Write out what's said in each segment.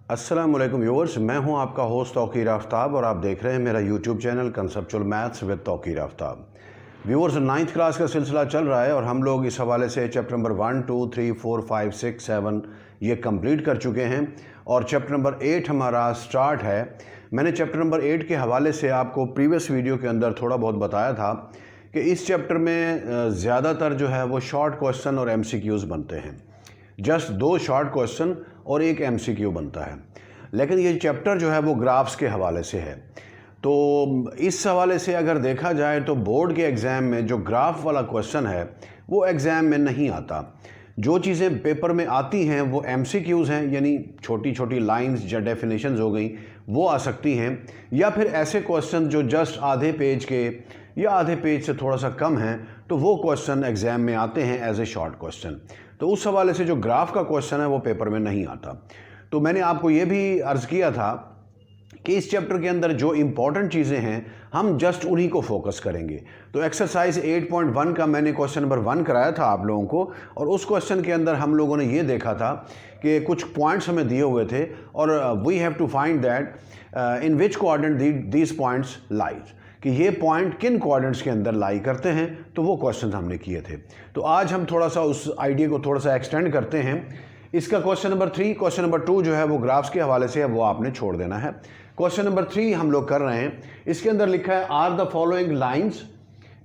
अस्सलामुअलैकुम व्यूअर्स, मैं हूं आपका होस्ट तौकीर आफ्ताब और आप देख रहे हैं मेरा YouTube channel conceptual maths with Tauqeer Aftab. Viewers, 9th class का सिलसिला चल रहा है और हम लोग इस हवाले से चैप्टर नंबर 1, 2, 3, 4, 5, 6, 7 ये कंप्लीट कर चुके हैं और चैप्टर नंबर 8 हमारा स्टार्ट है। मैंने चैप्टर नंबर 8 के हवाले से आपको प्रीवियस वीडियो के अंदर थोड़ा बहुत बताया था कि इस चैप्टर में ज़्यादातर जो है वो शॉर्ट क्वेश्चन और MCQs बनते हैं। जस्ट 2 शॉर्ट क्वेश्चन और 1 MCQ बनता है। लेकिन ये चैप्टर जो है वो ग्राफ्स के हवाले से है, तो इस हवाले से अगर देखा जाए तो बोर्ड के एग्ज़ाम में जो ग्राफ वाला क्वेश्चन है वो एग्ज़ाम में नहीं आता। जो चीज़ें पेपर में आती हैं वो MCQs हैं, यानी छोटी छोटी लाइंस या डेफिनेशंस हो गई, वो आ सकती हैं, या फिर ऐसे क्वेश्चन जो जस्ट आधे पेज के या आधे पेज से थोड़ा सा कम हैं, तो वो क्वेश्चन एग्ज़ाम में आते हैं एज ए शॉर्ट क्वेश्चन। तो उस हवाले से जो ग्राफ का क्वेश्चन है वो पेपर में नहीं आता। तो मैंने आपको ये भी अर्ज़ किया था कि इस चैप्टर के अंदर जो इम्पॉर्टेंट चीज़ें हैं हम जस्ट उन्हीं को फोकस करेंगे। तो एक्सरसाइज 8.1 का मैंने क्वेश्चन नंबर 1 कराया था आप लोगों को, और उस क्वेश्चन के अंदर हम लोगों ने ये देखा था कि कुछ पॉइंट्स हमें दिए हुए थे और we have to find that in which coordinate these points lies, कि ये पॉइंट किन कोऑर्डिनेट्स के अंदर लाई करते हैं। तो वो क्वेश्चन हमने किए थे। तो आज हम थोड़ा सा उस आइडिया को थोड़ा सा एक्सटेंड करते हैं। इसका क्वेश्चन नंबर 3, क्वेश्चन नंबर 2 जो है वो ग्राफ्स के हवाले से है, वो आपने छोड़ देना है। क्वेश्चन नंबर 3 हम लोग कर रहे हैं। इसके अंदर लिखा है are the following lines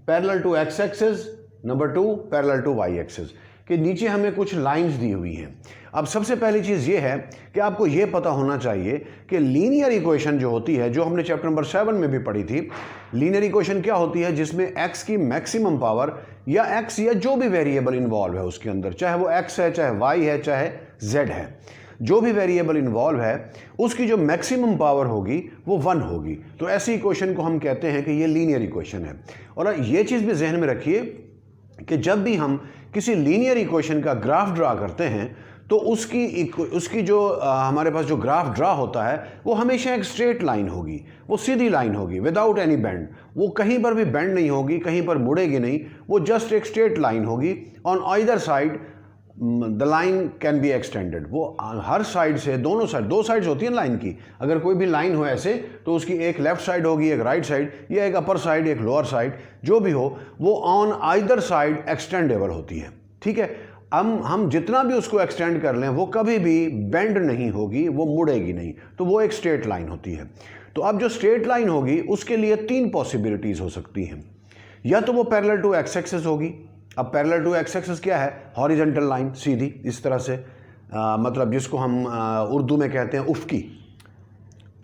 parallel to X axis, number 2 parallel to Y axis, कि नीचे हमें कुछ लाइंस दी हुई हैं। अब सबसे पहली चीज़ ये है कि आपको ये पता होना चाहिए कि लीनियर इक्वेशन जो होती है, जो हमने चैप्टर नंबर 7 में भी पढ़ी थी, लीनियर इक्वेशन क्या होती है, जिसमें x की मैक्सिमम पावर या x या जो भी वेरिएबल इन्वॉल्व है उसके अंदर, चाहे वो x है, चाहे y है, चाहे z है, जो भी वेरिएबल इन्वॉल्व है उसकी जो मैक्सिमम पावर होगी वो 1 होगी। तो ऐसी इक्वेशन को हम कहते हैं कि ये लीनियर इक्वेशन है। और ये चीज़ भी जहन में रखिए कि जब भी हम किसी लीनियर इक्वेशन का ग्राफ ड्रा करते हैं तो उसकी जो हमारे पास जो ग्राफ ड्रा होता है वो हमेशा एक स्ट्रेट लाइन होगी, वो सीधी लाइन होगी विदाउट एनी बेंड। वो कहीं पर भी बेंड नहीं होगी, कहीं पर मुड़ेगी नहीं, वो जस्ट एक स्ट्रेट लाइन होगी। On either side the line can be extended, वो हर साइड से, दोनों साइड, 2 साइड्स होती हैं लाइन की। अगर कोई भी लाइन हो ऐसे तो उसकी एक लेफ्ट साइड होगी, एक राइट साइड, या एक अपर साइड, एक लोअर साइड, जो भी हो, वो ऑन आइदर साइड एक्सटेंडेबल होती है। ठीक है, हम जितना भी उसको एक्सटेंड कर लें वो कभी भी बेंड नहीं होगी, वो मुड़ेगी नहीं, तो वो एक स्ट्रेट लाइन होती है। तो अब जो स्ट्रेट लाइन होगी उसके लिए 3 पॉसिबिलिटीज़ हो सकती हैं। या तो वो पैरेलल टू एक्स एक्सिस होगी। अब पैरेलल टू एक्स एक्सिस क्या है? हॉरिजॉन्टल लाइन, सीधी इस तरह से, मतलब जिसको हम उर्दू में कहते हैं उफ़की।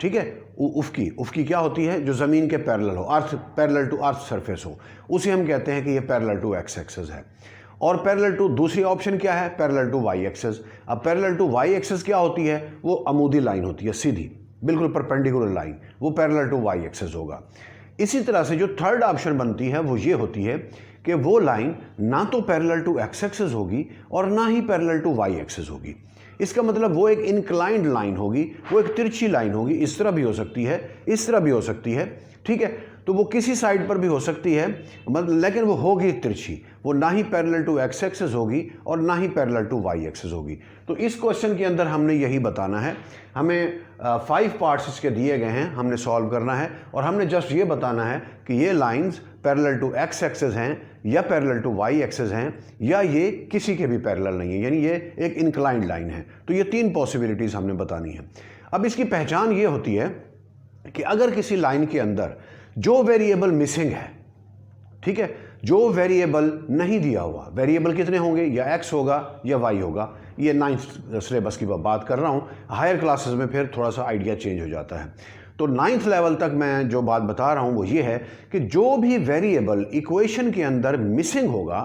ठीक है, उफ़की क्या होती है? जो ज़मीन के पैरेलल हो, अर्थ पैरेलल टू अर्थ सरफेस हो, उसे हम कहते हैं कि ये पैरेलल टू एक्स एक्सिस है। और पैरेलल टू दूसरी ऑप्शन क्या है? Parallel to Y axis. अब पैरेलल टू वाई एक्सिस क्या होती है? वो अमूदी लाइन होती है, सीधी, बिल्कुल परपेंडिकुलर लाइन, वो पैरेलल टू वाई एक्सिस होगा। इसी तरह से जो थर्ड ऑप्शन बनती है वो ये होती है कि वो लाइन ना तो पैरेलल टू एक्स एक्सिस होगी और ना ही पैरेलल टू वाई एक्सिस होगी। इसका मतलब वो एक इंक्लाइंड लाइन होगी, वो एक तिरछी लाइन होगी। इस तरह भी हो सकती है, इस तरह भी हो सकती है। ठीक है, तो वो किसी साइड पर भी हो सकती है, मतलब लेकिन वो होगी तिरछी, वो ना ही पैरेलल टू एक्स एक्सिस होगी और ना ही पैरेलल टू वाई एक्सिस होगी। तो इस क्वेश्चन के अंदर हमने यही बताना है। हमें 5 पार्ट्स इसके दिए गए हैं, हमने सॉल्व करना है और हमने जस्ट ये बताना है कि ये lines parallel to X axis हैं या पैरेलल टू वाई एक्सिस हैं, या ये किसी के भी पैरेलल नहीं है, यानी ये एक इंक्लाइंड लाइन है। तो ये 3 पॉसिबिलिटीज़ हमने बतानी है। अब इसकी पहचान ये होती है कि अगर किसी लाइन के अंदर जो वेरिएबल मिसिंग है, ठीक है, जो वेरिएबल नहीं दिया हुआ, वेरिएबल कितने होंगे? या x होगा या y होगा। ये 9th सिलेबस की बात कर रहा हूँ, हायर क्लासेस में फिर थोड़ा सा आइडिया चेंज हो जाता है। तो 9th लेवल तक मैं जो बात बता रहा हूँ वो ये है कि जो भी वेरिएबल इक्वेशन के अंदर मिसिंग होगा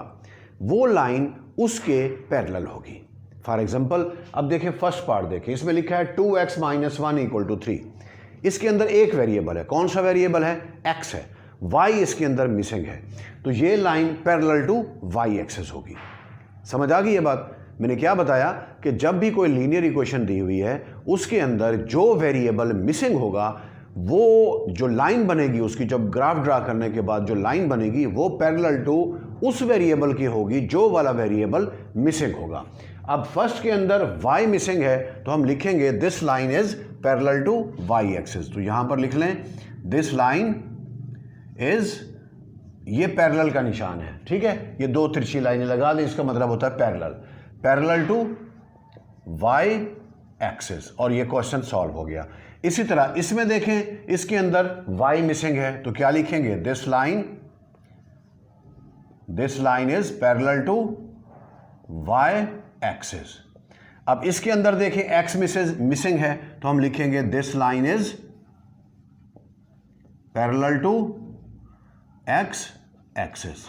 वो लाइन उसके पैरेलल होगी। फॉर एग्जाम्पल, अब देखें फर्स्ट पार्ट देखें, इसमें लिखा है 2x - 1 = 3। इसके अंदर एक वेरिएबल है, कौन सा वेरिएबल है? x है। y इसके अंदर मिसिंग है, तो ये line parallel to Y axis होगी। समझ आ गई ये बात? मैंने क्या बताया कि जब भी कोई लीनियर इक्वेशन दी हुई है उसके अंदर जो वेरिएबल मिसिंग होगा, वो जो लाइन बनेगी उसकी, जब ग्राफ ड्रा करने के बाद जो लाइन बनेगी वो पैरेलल टू उस वेरिएबल की होगी जो वाला वेरिएबल मिसिंग होगा। अब फर्स्ट के अंदर y मिसिंग है तो हम लिखेंगे this line is parallel to y axis. तो यहां पर लिख लें दिस लाइन इज, ये पैरेलल का निशान है, ठीक है, ये दो तिरछी लाइनें लगा दें, इसका मतलब होता है पैरेलल टू y एक्सिस, और ये क्वेश्चन सॉल्व हो गया। इसी तरह इसमें देखें, इसके अंदर y मिसिंग है तो क्या लिखेंगे this line is parallel to y axis. अब इसके अंदर देखें x मिसिंग है तो हम लिखेंगे this line is parallel to x axis.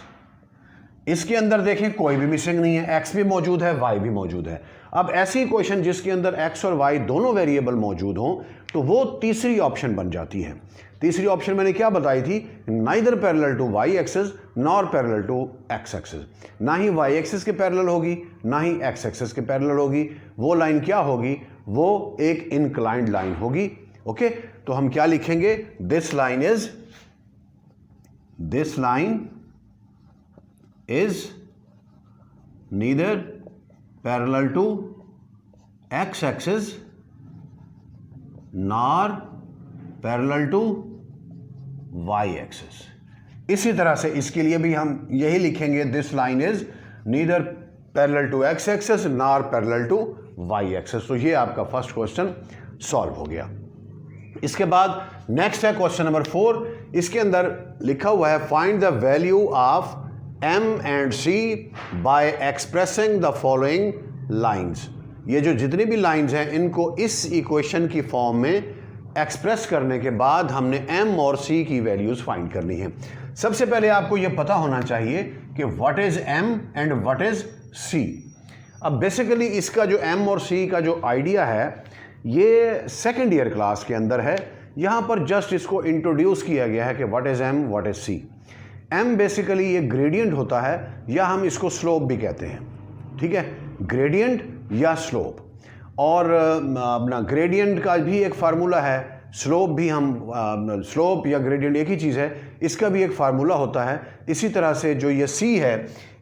इसके अंदर देखें कोई भी मिसिंग नहीं है, x भी मौजूद है, y भी मौजूद है। अब ऐसी इक्वेशन जिसके अंदर x और y दोनों वेरिएबल मौजूद हों तो वो तीसरी ऑप्शन बन जाती है। तीसरी ऑप्शन मैंने क्या बताई थी, neither parallel to y axis nor parallel to x axis, ना ही y एक्सिस के पैरेलल होगी ना ही x एक्सिस के पैरेलल होगी। वो लाइन क्या होगी, वो एक इंक्लाइंड लाइन होगी। ओके, तो हम क्या लिखेंगे this line is neither parallel to x axis nor parallel to y axis. इसी तरह से इसके लिए भी हम यही लिखेंगे this line is neither parallel to x axis nor parallel to y axis. तो ये आपका फर्स्ट क्वेश्चन सॉल्व हो गया। इसके बाद नेक्स्ट है क्वेश्चन नंबर 4। इसके अंदर लिखा हुआ है find the value of m and c bye expressing the following lines. ये जो जितनी भी लाइंस हैं इनको इस इक्वेशन की फॉर्म में एक्सप्रेस करने के बाद हमने m और c की वैल्यूज फाइंड करनी है। सबसे पहले आपको यह पता होना चाहिए कि what is m and what is c। अब बेसिकली इसका जो m और c का जो आइडिया है ये सेकेंड ईयर क्लास के अंदर है। यहाँ पर जस्ट इसको इंट्रोड्यूस किया गया है कि what is m what is c। m basically ये ग्रेडियंट होता है या हम इसको स्लोप भी कहते हैं, ठीक है, ग्रेडियंट या स्लोप। और अपना ग्रेडियंट का भी एक फार्मूला है, स्लोप भी हम स्लोप या ग्रेडियंट एक ही चीज़ है, इसका भी एक फार्मूला होता है। इसी तरह से जो ये c है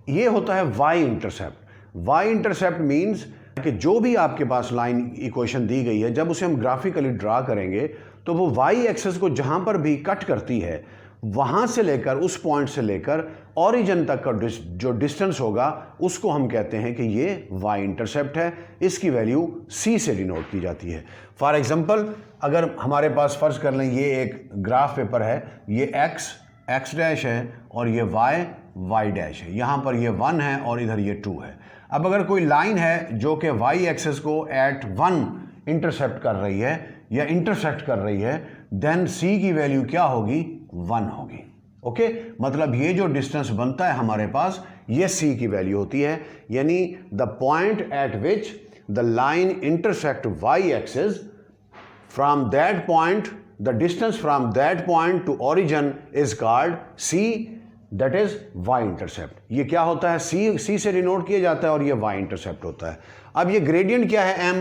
ये होता है y intercept. y intercept means कि जो भी आपके पास लाइन इक्वेशन दी गई है जब उसे हम ग्राफिकली ड्रा करेंगे तो वो y एक्सिस को जहाँ पर भी कट करती है वहाँ से लेकर उस पॉइंट से लेकर ओरिजिन तक का जो डिस्टेंस होगा उसको हम कहते हैं कि ये y इंटरसेप्ट है। इसकी वैल्यू c से डिनोट की जाती है। फॉर एग्जांपल अगर हमारे पास फर्ज कर लें ये एक ग्राफ पेपर है, ये x डैश है और ये y डैश है, यहाँ पर ये 1 है और इधर ये 2 है। अब अगर कोई लाइन है जो कि y एक्सिस को एट 1 इंटरसेप्ट कर रही है या इंटरसेक्ट कर रही है, देन c की वैल्यू क्या होगी, 1 होगी। ओके, मतलब ये जो डिस्टेंस बनता है हमारे पास ये c की वैल्यू होती है, यानी the point eight which the line intersect y axis, from that point the distance from that point two origin is called c, that is y intercept. ये क्या होता है, c से डिनोट किया जाता है और ये y इंटरसेप्ट होता है। अब ये ग्रेडियंट क्या है,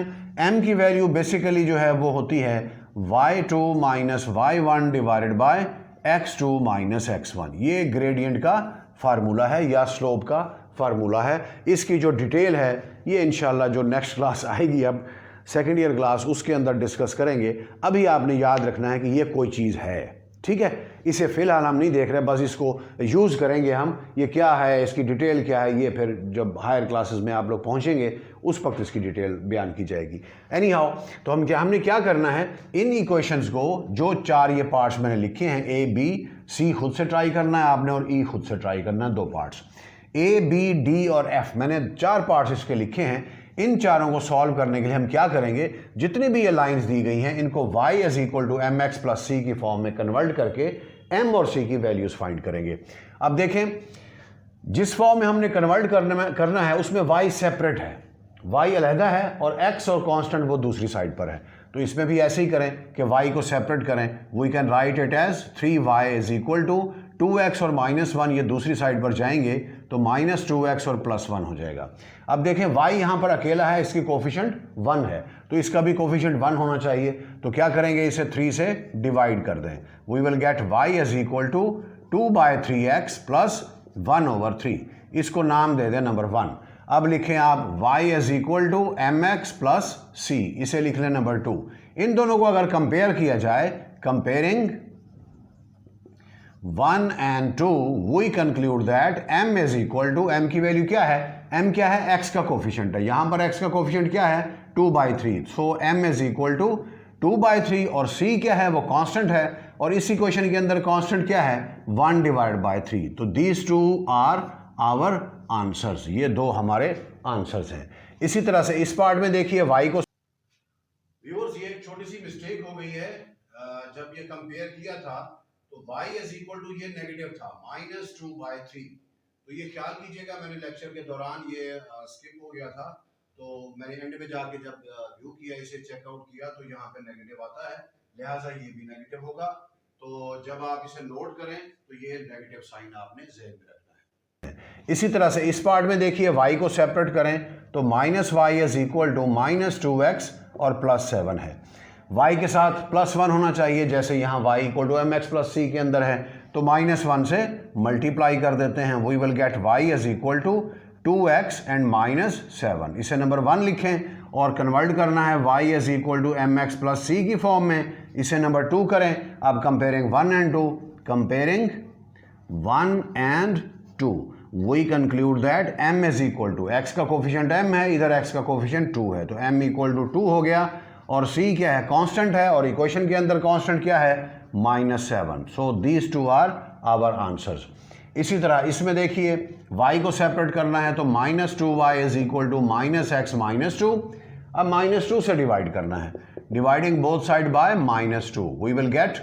m की वैल्यू बेसिकली जो है वो होती है y2 minus y1 divided by x2 minus x1। ये ग्रेडियंट का फार्मूला है या स्लोप का फार्मूला है। इसकी जो डिटेल है ये इंशाल्लाह जो नेक्स्ट क्लास आएगी, अब सेकेंड ईयर क्लास, उसके अंदर डिस्कस करेंगे। अभी आपने याद रखना है कि ये कोई चीज़ है, ठीक है, इसे फ़िलहाल हम नहीं देख रहे, बस इसको यूज़ करेंगे हम। ये क्या है, इसकी डिटेल क्या है, ये फिर जब हायर क्लासेस में आप लोग पहुंचेंगे उस वक्त इसकी डिटेल बयान की जाएगी। एनी हाउ, तो हमने क्या करना है, इन इक्वेशंस को जो 4 ये पार्ट्स मैंने लिखे हैं A B C खुद से ट्राई करना है आपने और E खुद से ट्राई करना है। 2 पार्ट्स A B D और F, मैंने 4 पार्ट्स इसके लिखे हैं। इन चारों को सॉल्व करने के लिए हम क्या करेंगे, जितनी भी ये लाइंस दी गई हैं इनको y is equal to mx plus c की फॉर्म में कन्वर्ट करके m और c की वैल्यूज फाइंड करेंगे। अब देखें, जिस फॉर्म में हमने कन्वर्ट करना है उसमें y सेपरेट है, y अलहदा है और x और कांस्टेंट वो दूसरी साइड पर है। तो इसमें भी ऐसे ही करें कि y को सेपरेट करें। We can write it as 3y is equal to 2x और -1 ये दूसरी साइड पर जाएंगे तो -2x और +1 हो जाएगा। अब देखें y यहाँ पर अकेला है, इसकी कोफिशिएंट 1 है तो इसका भी कोफिशिएंट 1 होना चाहिए। तो क्या करेंगे, इसे 3 से डिवाइड कर दें। We will get y is equal to 2/3x plus 1/3, इसको नाम दे दें नंबर 1। अब लिखें आप y is equal to m x plus c, इसे लिख लें नंबर 2। इन दोनों को अगर कंपेयर किया जाए, comparing 1 and 2, we conclude that m is equal to, m की वैल्यू क्या है, m क्या है, x का कोफिशिएंट है, यहां पर x का कोफिशिएंट क्या है 2/3, सो m इज इक्वल टू 2/3 और c क्या है वो कांस्टेंट है और इस इक्वेशन के अंदर कांस्टेंट क्या है 1/3। तो these two are our answers, ये दो हमारे आंसर्स हैं। इसी तरह से इस पार्ट में देखिए y को, व्यूअर्स ये एक छोटी सी मिस्टेक हो गई है, जब ये कंपेयर किया था तो y इज इक्वल टू ये नेगेटिव था -2/3, तो ये ख्याल कीजिएगा मैंने लेक्चर के दौरान ये स्किप हो गया था, तो मैंने एंड में जाके जब व्यू किया, इसे चेकआउट किया तो यहाँ पे नेगेटिव आता है, लिहाजा ये भी नेगेटिव होगा। तो जब आप इसे नोट करें तो ये नेगेटिव साइन आपने ज़हन में रखना है। इसी तरह से इस पार्ट में देखिए y को सेपरेट करें तो -y is equal to -2x और +7 है, y के साथ +1 होना चाहिए, जैसे यहाँ y equal to m x plus c के अंदर है, तो -1 से मल्टीप्लाई कर देते हैं, we will get y is equal to 2x and -7, इसे नंबर 1 लिखें और कन्वर्ट करना है y is equal to m x plus c की फॉर्म में, इसे नंबर 2 करें। अब comparing 1 and 2, comparing 1 and 2, we conclude that m is equal to, x का कोफिशिएंट m है, इधर x का कोफिशिएंट 2 है, तो m इक्वल टू 2 हो गया और c क्या है कांस्टेंट है और इक्वेशन के अंदर कांस्टेंट क्या है -7, so these two are our answers. इसी तरह इसमें देखिए y को सेपरेट करना है तो -2y is equal to -x -2, अब -2 से डिवाइड करना है, dividing both side by -2, we will get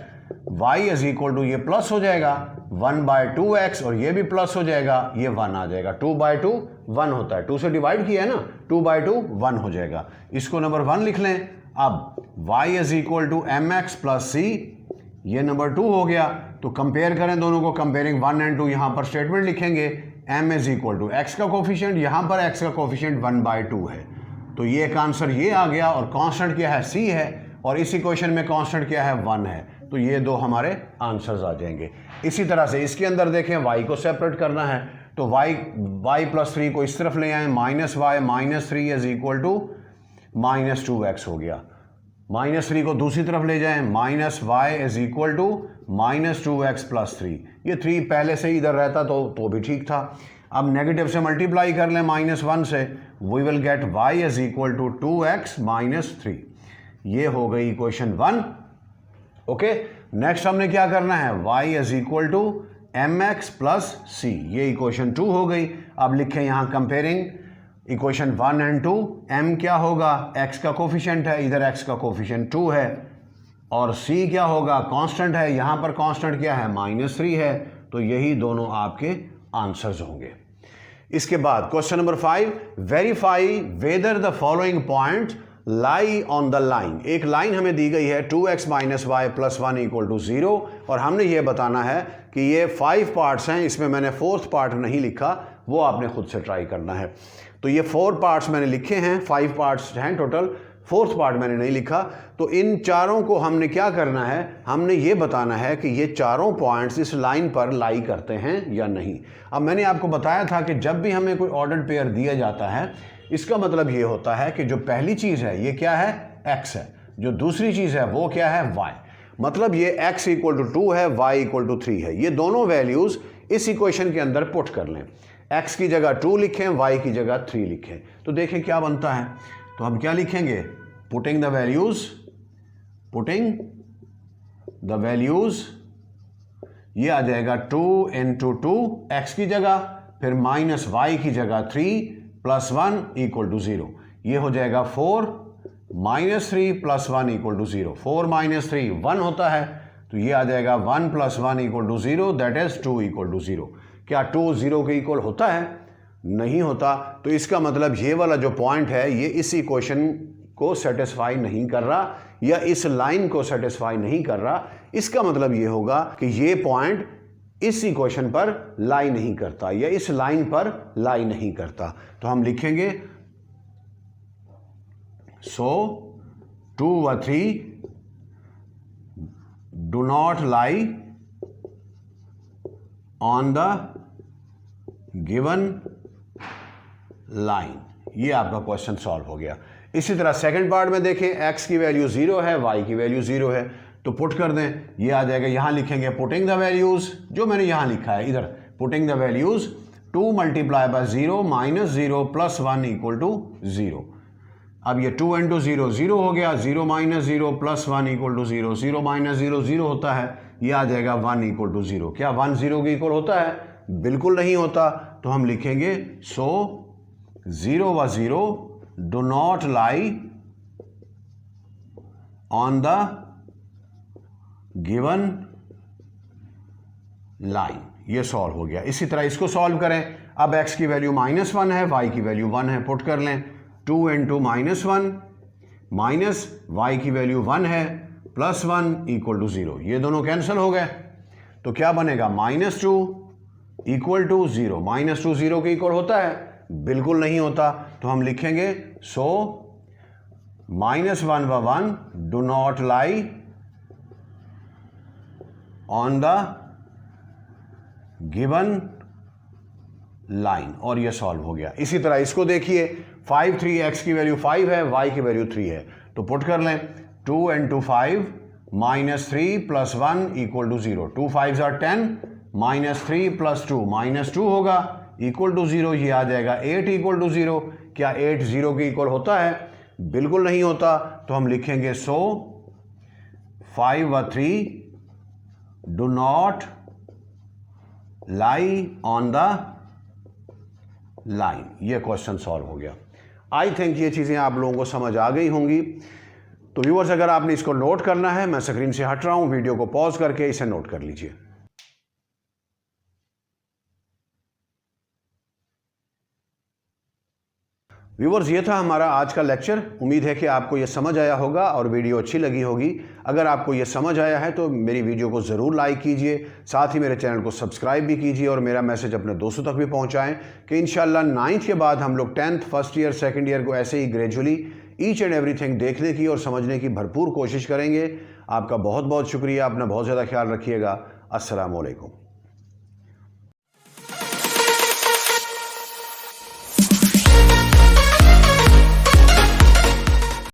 y is equal to, ये प्लस हो जाएगा 1/2x और ये भी प्लस हो जाएगा, ये 1 आ जाएगा, 2/2 1 होता है, 2 से डिवाइड किया है ना, 2/2 1 हो जाएगा, इसको नंबर 1 लिख लें। अब y is equal to m x plus c, ये नंबर 2 हो गया, तो कंपेयर करें दोनों को, कंपेयरिंग 1 and 2, यहाँ पर स्टेटमेंट लिखेंगे m is equal to x का कोफिशिएंट, यहाँ पर x का कोफिशिएंट 1/2 है, तो ये एक आंसर ये आ गया और कांस्टेंट क्या है c है और इस इक्वेशन में कांस्टेंट क्या है 1 है, तो ये दो हमारे आंसर्स आ जाएंगे। इसी तरह से इसके अंदर देखें y को सेपरेट करना है तो y प्लस 3 को इस तरफ ले आए, -y -3 is equal to -2x हो गया, -3 को दूसरी तरफ ले जाएं, -y is equal to -2x plus 3, ये 3 पहले से इधर रहता तो भी ठीक था, अब नेगेटिव से मल्टीप्लाई कर लें -1 से, we will get y is equal to 2x -3, ये हो गई इक्वेशन 1। ओके, नेक्स्ट हमने क्या करना है, y is equal to m x plus c, ये इक्वेशन 2 हो गई। अब लिखें यहाँ कंपेयरिंग इक्वेशन 1 and 2, m क्या होगा, x का कोफिशिएंट है, इधर x का कोफिशिएंट 2 है और c क्या होगा कांस्टेंट है, यहाँ पर कांस्टेंट क्या है -3 है, तो यही दोनों आपके आंसर्स होंगे। इसके बाद question number 5, verify whether the following point lie on the line. एक लाइन हमें दी गई है 2x - y + 1 = 0 और हमने ये बताना है कि ये 5 पार्ट्स हैं, इसमें मैंने 4th पार्ट नहीं लिखा, वो आपने खुद से ट्राई करना है। तो ये 4 पार्ट्स मैंने लिखे हैं, 5 पार्ट्स हैं टोटल, 4th पार्ट मैंने नहीं लिखा। तो इन चारों को हमने क्या करना है, हमने ये बताना है कि ये चारों पॉइंट्स इस लाइन पर लाई करते हैं या नहीं। अब मैंने आपको बताया था कि जब भी हमें कोई ऑर्डर्ड पेयर दिया जाता है, इसका मतलब ये होता है कि जो पहली चीज़ है ये क्या है, x है, जो दूसरी चीज़ है वो क्या है, y। मतलब ये x = 2 है, y = 3 है, ये दोनों वैल्यूज़ इस इक्वेशन के अंदर पुट कर लें, x की जगह 2 लिखें, y की जगह 3 लिखें, तो देखें क्या बनता है। तो हम क्या लिखेंगे, पुटिंग द वैल्यूज़, ये आ जाएगा 2 × 2 x की जगह, फिर -y की जगह 3 + 1 = 0, ये हो जाएगा 4 - 3 + 1 = 0, 4 - 3 1 होता है, तो ये आ जाएगा 1 + 1 = 0, दैट इज 2 = 0। क्या 2 0 के इक्वल होता है, नहीं होता, तो इसका मतलब ये वाला जो पॉइंट है ये इस इक्वेशन को सेटिस्फाई नहीं कर रहा या इस लाइन को सेटिस्फाई नहीं कर रहा। इसका मतलब ये होगा कि ये पॉइंट इस इक्वेशन पर लाई नहीं करता या इस लाइन पर लाई नहीं करता। तो हम लिखेंगे सो 2 व 3 do not lie on the given line. ये आपका क्वेश्चन सॉल्व हो गया। इसी तरह सेकंड पार्ट में देखें, x की वैल्यू 0 है, y की वैल्यू 0 है, तो पुट कर दें, ये आ जाएगा। यहाँ लिखेंगे पुटिंग द वैल्यूज, जो मैंने यहाँ लिखा है इधर, putting the values 2 multiply by 0 minus 0 plus 1 equal to 0। अब ये 2 इंटू 0 0 हो गया, 0 minus 0 plus 1 equal to 0, 0 minus 0 0 होता है, ये आ जाएगा 1 इक्वल टू 0। क्या 1 0 के इक्वल होता है? बिल्कुल नहीं होता। तो हम लिखेंगे सो 0 व 0 do not lie on the given line. ये सॉल्व हो गया। इसी तरह इसको सॉल्व करें। अब x की वैल्यू -1 है, y की वैल्यू 1 है, पुट कर लें। 2 इंटू -1 माइनस y की वैल्यू 1 है प्लस 1 इक्वल टू 0। ये दोनों कैंसिल हो गए, तो क्या बनेगा? -2 इक्वल टू 0। -2 0 के इक्वल होता है? बिल्कुल नहीं होता। तो हम लिखेंगे सो -1 व 1 do not lie on the given line, और ये सॉल्व हो गया। इसी तरह इसको देखिए, 5 3 x की वैल्यू 5 है, y की वैल्यू 3 है, तो पुट कर लें। 2 into 5 minus 3 plus 1 equal to 0। 2 5 are 10, minus 3 plus 2 -2 होगा इक्वल टू 0। ये आ जाएगा 8 इक्वल टू 0। क्या 8 0 के इक्वल होता है? बिल्कुल नहीं होता। तो हम लिखेंगे सो 5 व 3 do not lie on the line. ये क्वेश्चन सॉल्व हो गया। आई थिंक ये चीज़ें आप लोगों को समझ आ गई होंगी। तो व्यूअर्स, अगर आपने इसको नोट करना है, मैं स्क्रीन से हट रहा हूं, वीडियो को पॉज करके इसे नोट कर लीजिए। व्यूअर्स, ये था हमारा आज का लेक्चर। उम्मीद है कि आपको ये समझ आया होगा और वीडियो अच्छी लगी होगी। अगर आपको ये समझ आया है तो मेरी वीडियो को ज़रूर लाइक कीजिए, साथ ही मेरे चैनल को सब्सक्राइब भी कीजिए और मेरा मैसेज अपने दोस्तों तक भी पहुंचाएं कि इंशाल्लाह 9th के बाद हम लोग 10th, first year, second year को ऐसे ही ग्रेजुअली ईच एंड एवरीथिंग देखने की और समझने की भरपूर कोशिश करेंगे। आपका बहुत बहुत शुक्रिया। अपना बहुत ज़्यादा ख्याल रखिएगा। अस्सलाम वालेकुम।